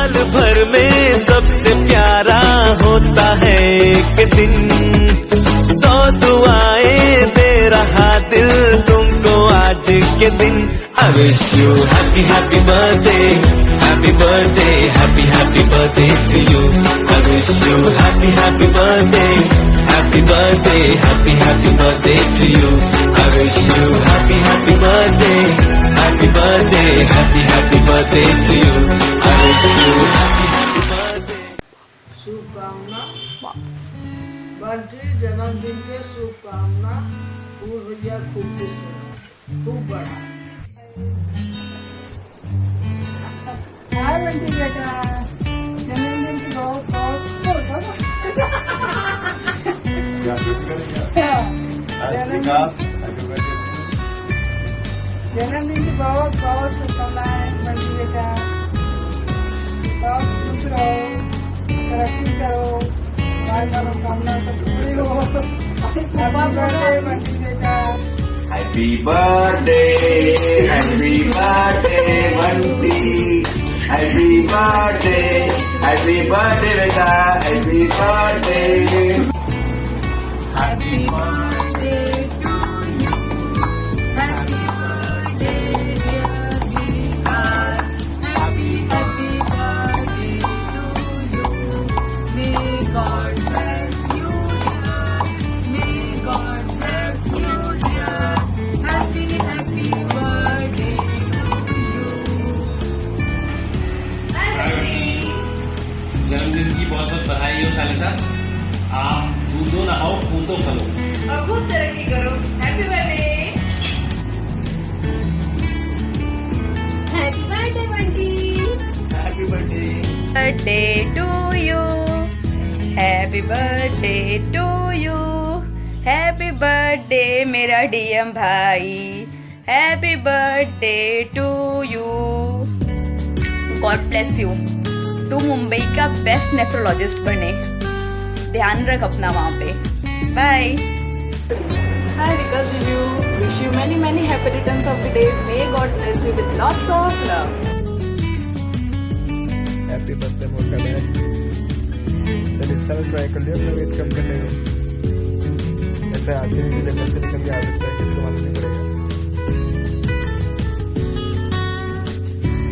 साल भर में सबसे प्यारा होता है एक दिन, 100 दुआएं दे रहा दिल तुमको आज के दिन। I wish you happy happy birthday, happy birthday, happy happy birthday to you. I wish you happy happy birthday, happy birthday, happy happy birthday to you. I wish you happy happy birthday, happy birthday, happy happy birthday to you. I wish you happy happy birthday. शुभकामना birthday जन्मदिन के शुभकामना। फूल भैया खूब खुश रहो, खूब बड़ा। हाय बंटी बेटा, जन्मदिन की बहुत जन्मदिन की बहुत बहुत शुभकामनाएं बंटी बेटा। बहुत खुश रहो, तरक्की करो, हमारी मनोकामना सब पूरी हो। हैप्पी बर्थडे बंटी बेटा। Happy birthday, happy birthday, Bunty. Happy birthday beta, happy birthday. Happy birthday to you. Happy birthday dear Vikas. Happy birthday to you. May God bless you dear. May God bless you dear. Happy birthday to you. जन्मदिन की बहुत बहुत बधाई हो साले साहब। आप दूधो नहाओ, कूदो खलो और खूब तरक्की करो। Happy birthday. Happy birthday Bunty. Happy birthday. Birthday to you. Happy birthday to you. Happy birthday मेरा डीएम भाई। Happy birthday to you. God bless you. तू मुंबई का बेस्ट नेफ्रोलॉजिस्ट बने। ध्यान रख अपना वहाँ पे। Bye. Hi Vikas Review. Wish you many many happy returns of the day. May God bless you with lots of love. Happy birthday मोटा बहन। चल इस समय ट्राई कर लिया अपना वेट कम करने में। ऐसे आते हैं कि जब से निकल के आदत है किसको मालूम नहीं पड़ेगा।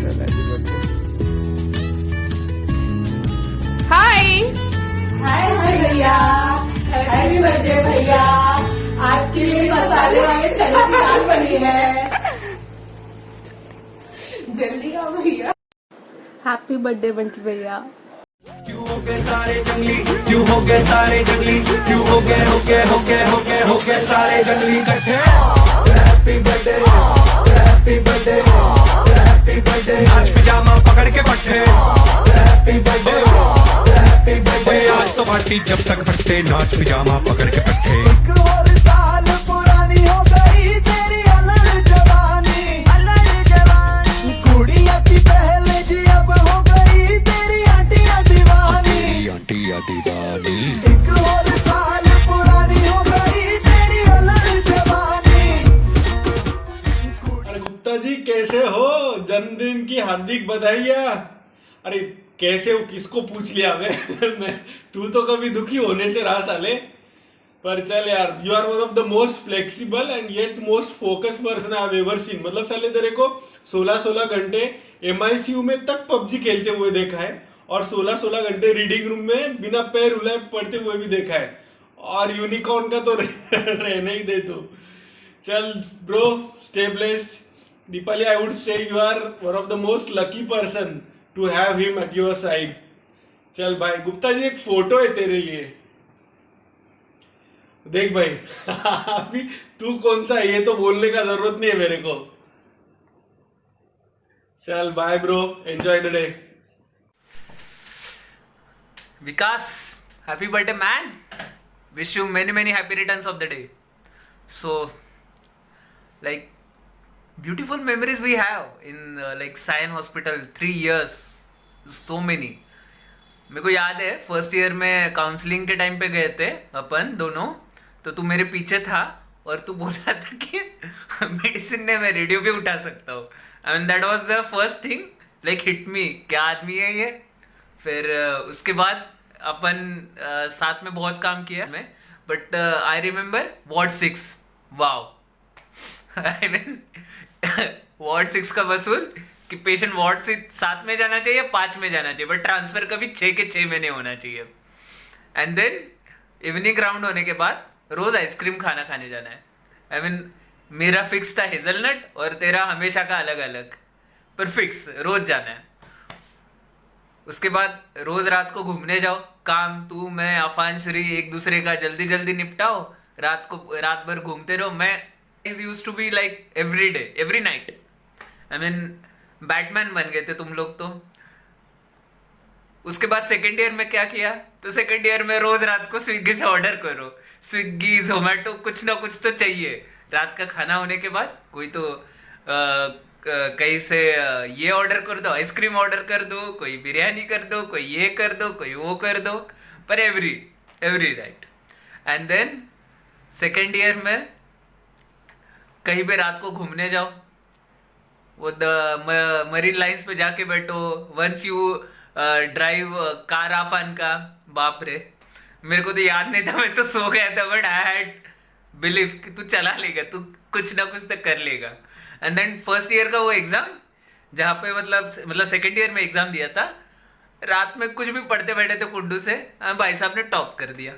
चल हैप्पी बर्थडे। हाय हाय भैया। हैप्पी बर्थडे भैया। आपके लिए मसाले वाले चने की दाल बनी है। जल्दी आओ भैया। हैप्पी बर्थडे बंटी भैया। क्यों हो गए सारे जंगली, क्यों हो गए सारे जंगली, क्यों हो गए सारे जंगली इकट्ठे। Happy birthday, happy birthday, happy birthday. नाच पिजामा पकड़ के पट्टे। Happy birthday, happy birthday. आज तो पार्टी जब तक फटते, नाच पिजामा पकड़ के पट्टे। एक और साल पुरानी हो गई तेरी अलग जवानी, अलग जवानी। कुड़िया थी पहले जी अब हो गई तेरी आंटियां दीवानी, आंटियां दीवानी। एक और साल पुरानी हो गई तेरी अलग जवानी। अरे गुप्ता जी कैसे हो? जन्मदिन की हार्दिक बधाइयाँ। अरे कैसे हो किसको पूछ लिया मैं तू तो कभी दुखी होने से रहा साले। पर चल यार, you are one of the most flexible and yet most focus person I have ever seen. मतलब साले तेरे को 16-16 घंटे MICU में तक PUBG खेलते हुए देखा है और 16-16 घंटे रीडिंग रूम में बिना पैर हिलाए पढ़ते हुए भी देखा है। और यूनिकॉर्न का तो रहने ही दे तू। चल bro, stay blessed. Deepali, I would say you are one of the most lucky person to have him at your side. चल भाई। गुप्ता जी एक फोटो है तेरे लिए, देख भाई। अभी तू कौन सा है ये तो बोलने का जरूरत नहीं है मेरे को। चल bye bro, enjoy the day. Vikas, happy birthday man. Wish you many happy returns of the day. So like beautiful memories we have in like Sion Hospital, 3 years, so many. मेरे को याद है फर्स्ट ईयर में counselling के time पे गए थे अपन दोनों, तो तू मेरे पीछे था और तू बोल रहा था कि मेडिसिन ने मैं रेडियो भी उठा सकता हूँ। I mean that was the first thing like hit me, क्या आदमी है ये। फिर उसके बाद अपन साथ में बहुत काम किया मैं, but I remember ward 6, wow. I mean ward 6 का वसूल कि पेशेंट वार्ड से 7 में जाना चाहिए, 5 में जाना चाहिए, बट ट्रांसफर कभी 6 के 6 में नहीं होना चाहिए। एंड देन इवनिंग राउंड होने के बाद रोज आइसक्रीम खाने जाना है। आई मीन मेरा फिक्स था हेजलनट और तेरा हमेशा का अलग अलग, पर फिक्स रोज जाना है। उसके बाद रोज रात को घूमने जाओ, काम तू मैं अफान श्री एक दूसरे का जल्दी जल्दी निपटाओ, रात भर घूमते रहो। मैं is use to be like every day every night. I mean Batman बन गए थे तुम लोग तो। उसके बाद सेकेंड ईयर में क्या किया, तो सेकेंड ईयर में रोज रात को स्विगी से ऑर्डर करो, स्विगी जोमेटो कुछ ना कुछ तो चाहिए। रात का खाना होने के बाद कोई तो कहीं से ये ऑर्डर कर दो, आइसक्रीम ऑर्डर कर दो, कोई बिरयानी कर दो, कोई ये कर दो, कोई वो कर दो, पर every night. And then second year में कहीं भी रात को घूमने जाओ, वो मरीन लाइंस पे जाके बैठो, once you drive car Afan का, बाप रे मेरे को तो याद नहीं था, मैं तो सो गया था, बट आई हैड बिलीव कि तू चला लेगा, तू कुछ ना कुछ तो कर लेगा। एंड देन फर्स्ट ईयर का वो एग्जाम जहाँ पे मतलब सेकेंड ईयर में एग्जाम दिया था, रात में कुछ भी पढ़ते बैठे थे कुंडू से, भाई साहब ने टॉप कर दिया,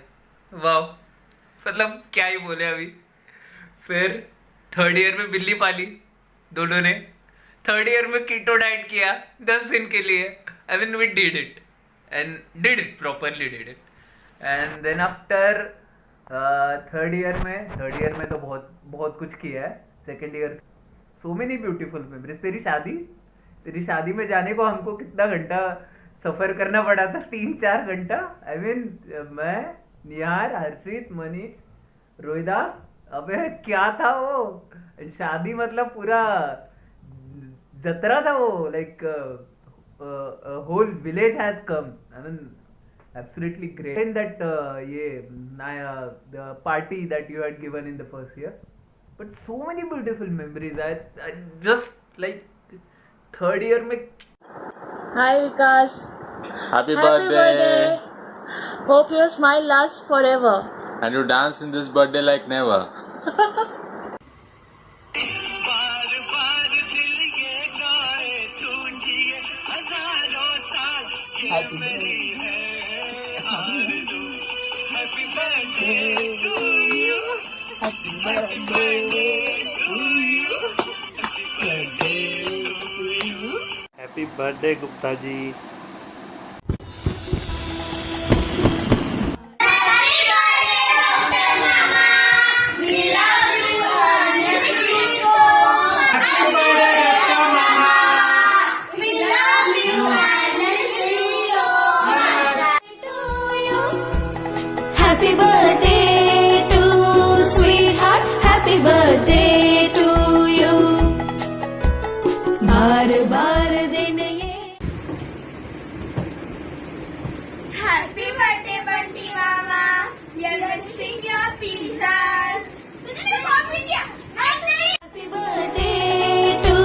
वाह, मतलब क्या ही बोले अभी। फिर थर्ड ईयर में बिल्ली पाली दोनों ने, थर्ड ईयर में कीटो डाइट किया 10 दिन के लिए। I mean we did it properly did it. And then after third year में तो बहुत कुछ किया है। Second year so many beautiful memories. तेरी शादी में जाने को हमको कितना घंटा सफर करना पड़ा था, 3-4 घंटा। आई मीन मैं, निहार, हर्षित, मनीष, रोहिदास, अबे क्या था वो शादी, मतलब पूरा जतरा था वो, like whole village has come. I mean absolutely great. And that the party that you had given in the first year, but so many beautiful memories. I just like third year mein. Hi Vikas. Happy birthday. Hope your smile lasts forever. And you dance in this birthday like never. Happy birthday Gupta ji. Happy birthday to sweetheart, happy birthday to you. बार बार दिन ये Happy birthday Bunty mama, we are missing your pizzas. तूने मेरा copy किया? नहीं। Happy birthday to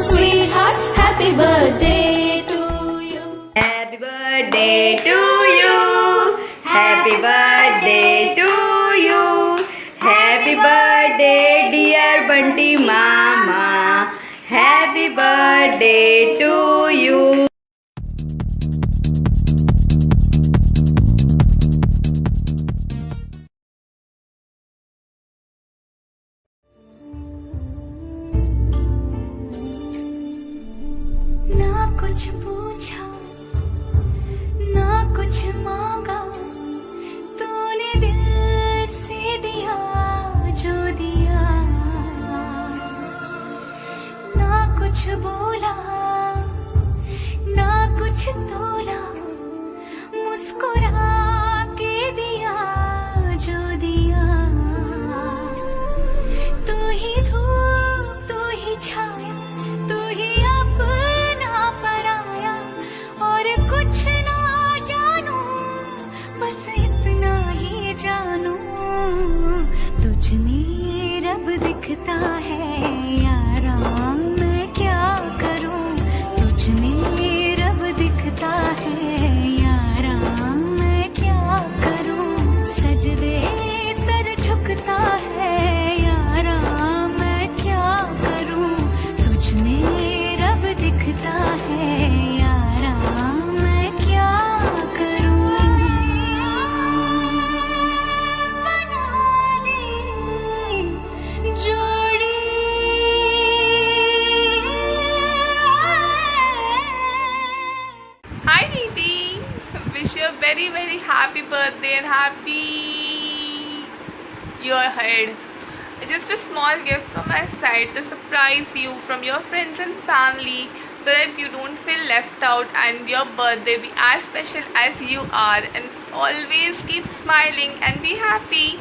sweetheart, happy birthday to you. Happy birthday to you. Happy birthday to you. Happy birthday dear Bunty Mama. Happy birthday to you. ना कुछ पूछा, ना कुछ मांगा, तूने दिल से दिया जो दिया। ना कुछ बोला, ना कुछ तोला, मुस्कुरा के दिया जो दिया। तू ही धूप, तू ही छाया, तू ही अपना पराया, और कुछ ना जानू, बस इतना ही जानू, तुझ में रब दिखता है यारा, मैं क्या करूं, your head. It's just a small gift from my side to surprise you from your friends and family, so that you don't feel left out and your birthday be as special as you are. And always keep smiling and be happy.